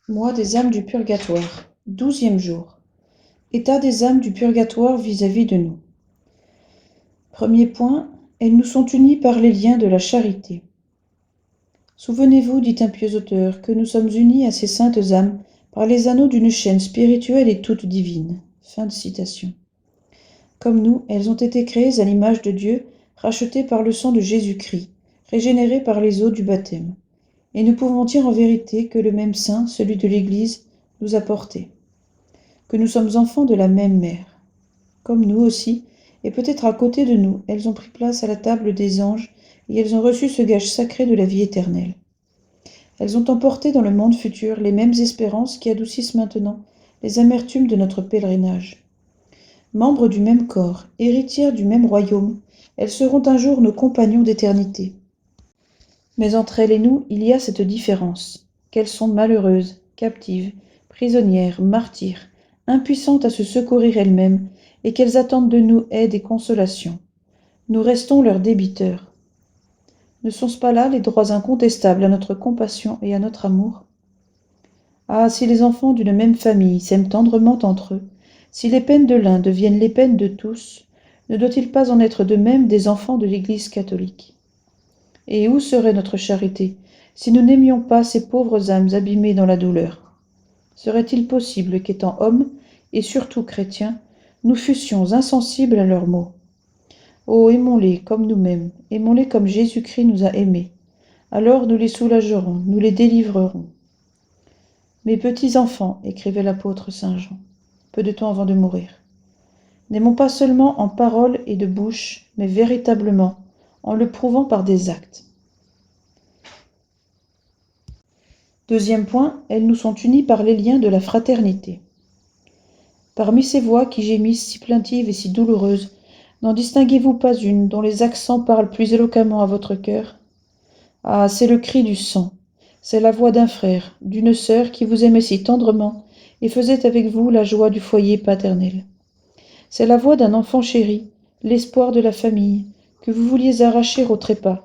Moi des âmes du purgatoire. 12e jour. État des âmes du purgatoire vis-à-vis de nous. Premier point, elles nous sont unies par les liens de la charité. Souvenez-vous, dit un pieux auteur, que nous sommes unis à ces saintes âmes par les anneaux d'une chaîne spirituelle et toute divine. Fin de citation. Comme nous, elles ont été créées à l'image de Dieu, rachetées par le sang de Jésus-Christ, régénérées par les eaux du baptême. Et nous pouvons dire en vérité que le même sein, celui de l'Église, nous a portés, que nous sommes enfants de la même mère. Comme nous aussi, et peut-être à côté de nous, elles ont pris place à la table des anges, et elles ont reçu ce gage sacré de la vie éternelle. Elles ont emporté dans le monde futur les mêmes espérances qui adoucissent maintenant les amertumes de notre pèlerinage. Membres du même corps, héritières du même royaume, elles seront un jour nos compagnons d'éternité. Mais entre elles et nous, il y a cette différence, qu'elles sont malheureuses, captives, prisonnières, martyrs, impuissantes à se secourir elles-mêmes, et qu'elles attendent de nous aide et consolation. Nous restons leurs débiteurs. Ne sont-ce pas là les droits incontestables à notre compassion et à notre amour? Ah, si les enfants d'une même famille s'aiment tendrement entre eux, si les peines de l'un deviennent les peines de tous, ne doit-il pas en être de même des enfants de l'Église catholique? Et où serait notre charité si nous n'aimions pas ces pauvres âmes abîmées dans la douleur? Serait-il possible qu'étant hommes, et surtout chrétiens, nous fussions insensibles à leurs maux? Oh, aimons-les comme nous-mêmes, aimons-les comme Jésus-Christ nous a aimés. Alors nous les soulagerons, nous les délivrerons. Mes petits enfants, écrivait l'apôtre Saint Jean, peu de temps avant de mourir, n'aimons pas seulement en parole et de bouche, mais véritablement, en le prouvant par des actes. Deuxième point, elles nous sont unies par les liens de la fraternité. Parmi ces voix qui gémissent si plaintives et si douloureuses, n'en distinguez-vous pas une dont les accents parlent plus éloquemment à votre cœur? Ah, c'est le cri du sang, c'est la voix d'un frère, d'une sœur qui vous aimait si tendrement et faisait avec vous la joie du foyer paternel. C'est la voix d'un enfant chéri, l'espoir de la famille, que vous vouliez arracher au trépas,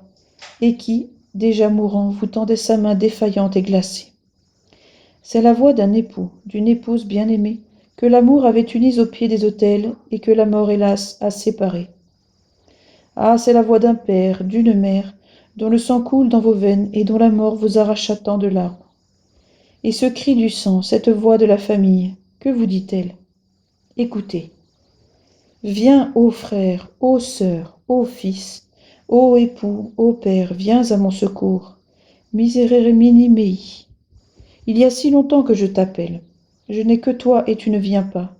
et qui, déjà mourant, vous tendait sa main défaillante et glacée. C'est la voix d'un époux, d'une épouse bien-aimée, que l'amour avait unis au pied des autels et que la mort, hélas, a séparés. Ah, c'est la voix d'un père, d'une mère, dont le sang coule dans vos veines et dont la mort vous arracha tant de larmes. Et ce cri du sang, cette voix de la famille, que vous dit-elle? Écoutez. Viens, ô frère, ô sœur, ô fils, ô époux, ô père, viens à mon secours. Miserere mini mei. Il y a si longtemps que je t'appelle. Je n'ai que toi et tu ne viens pas.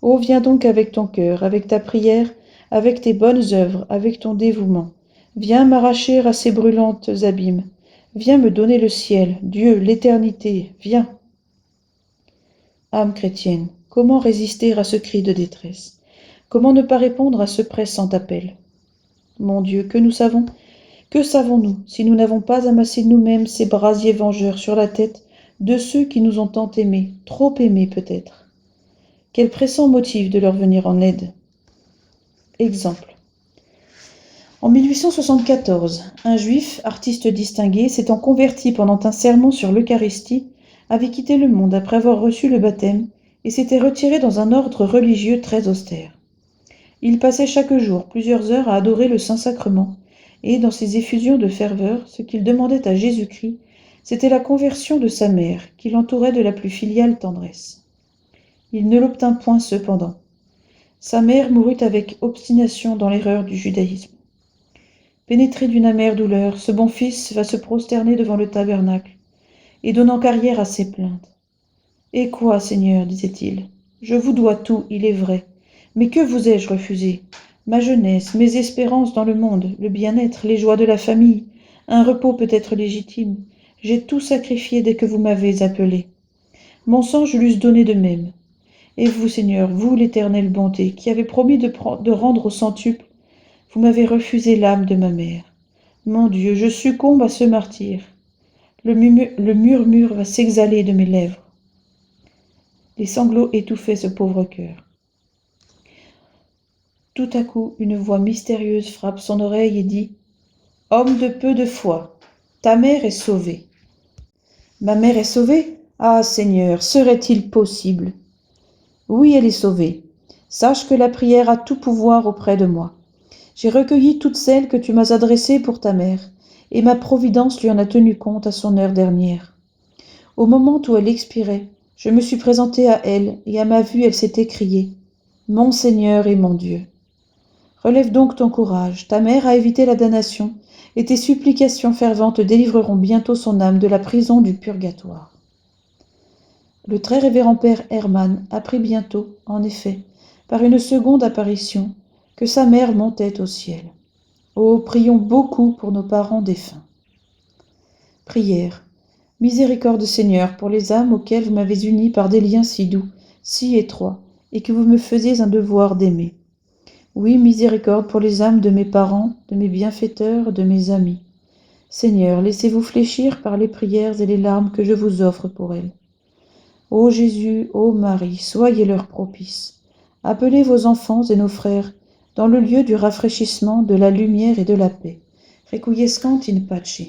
Oh, viens donc avec ton cœur, avec ta prière, avec tes bonnes œuvres, avec ton dévouement. Viens m'arracher à ces brûlantes abîmes. Viens me donner le ciel, Dieu, l'éternité, viens. Âme chrétienne, comment résister à ce cri de détresse? Comment ne pas répondre à ce pressant appel? Mon Dieu, que savons-nous si nous n'avons pas amassé nous-mêmes ces brasiers vengeurs sur la tête de ceux qui nous ont tant aimés, trop aimés peut-être? Quel pressant motif de leur venir en aide? Exemple. En 1874, un juif, artiste distingué, s'étant converti pendant un sermon sur l'Eucharistie, avait quitté le monde après avoir reçu le baptême et s'était retiré dans un ordre religieux très austère. Il passait chaque jour plusieurs heures à adorer le Saint-Sacrement, et dans ses effusions de ferveur, ce qu'il demandait à Jésus-Christ, c'était la conversion de sa mère, qui l'entourait de la plus filiale tendresse. Il ne l'obtint point cependant. Sa mère mourut avec obstination dans l'erreur du judaïsme. Pénétré d'une amère douleur, ce bon fils va se prosterner devant le tabernacle, et donnant carrière à ses plaintes. « Et quoi, Seigneur, disait-il, je vous dois tout, il est vrai, mais que vous ai-je refusé? Ma jeunesse, mes espérances dans le monde, le bien-être, les joies de la famille, un repos peut-être légitime, j'ai tout sacrifié dès que vous m'avez appelé. Mon sang je l'eusse donné de même. Et vous, Seigneur, vous, l'éternelle bonté, qui avez promis de rendre au centuple, vous m'avez refusé l'âme de ma mère. Mon Dieu, je succombe à ce martyre. Le murmure va s'exhaler de mes lèvres. » Les sanglots étouffaient ce pauvre cœur. Tout à coup, une voix mystérieuse frappe son oreille et dit « Homme de peu de foi, ta mère est sauvée. » « Ma mère est sauvée » Ah, Seigneur, serait-il possible? Oui, elle est sauvée. Sache que la prière a tout pouvoir auprès de moi. J'ai recueilli toutes celles que tu m'as adressées pour ta mère, et ma providence lui en a tenu compte à son heure dernière. Au moment où elle expirait, je me suis présenté à elle, et à ma vue elle s'est écriée: Mon Seigneur et mon Dieu. Relève donc ton courage, ta mère a évité la damnation, et tes supplications ferventes délivreront bientôt son âme de la prison du purgatoire. Le très révérend père Hermann apprit bientôt, en effet, par une seconde apparition, que sa mère montait au ciel. Oh, prions beaucoup pour nos parents défunts. Prière. Miséricorde, Seigneur, pour les âmes auxquelles vous m'avez uni par des liens si doux, si étroits, et que vous me faisiez un devoir d'aimer. Oui, miséricorde pour les âmes de mes parents, de mes bienfaiteurs, de mes amis. Seigneur, laissez-vous fléchir par les prières et les larmes que je vous offre pour elles. Ô Jésus, ô Marie, soyez leur propice. Appelez vos enfants et nos frères dans le lieu du rafraîchissement, de la lumière et de la paix. Requiescant in pace.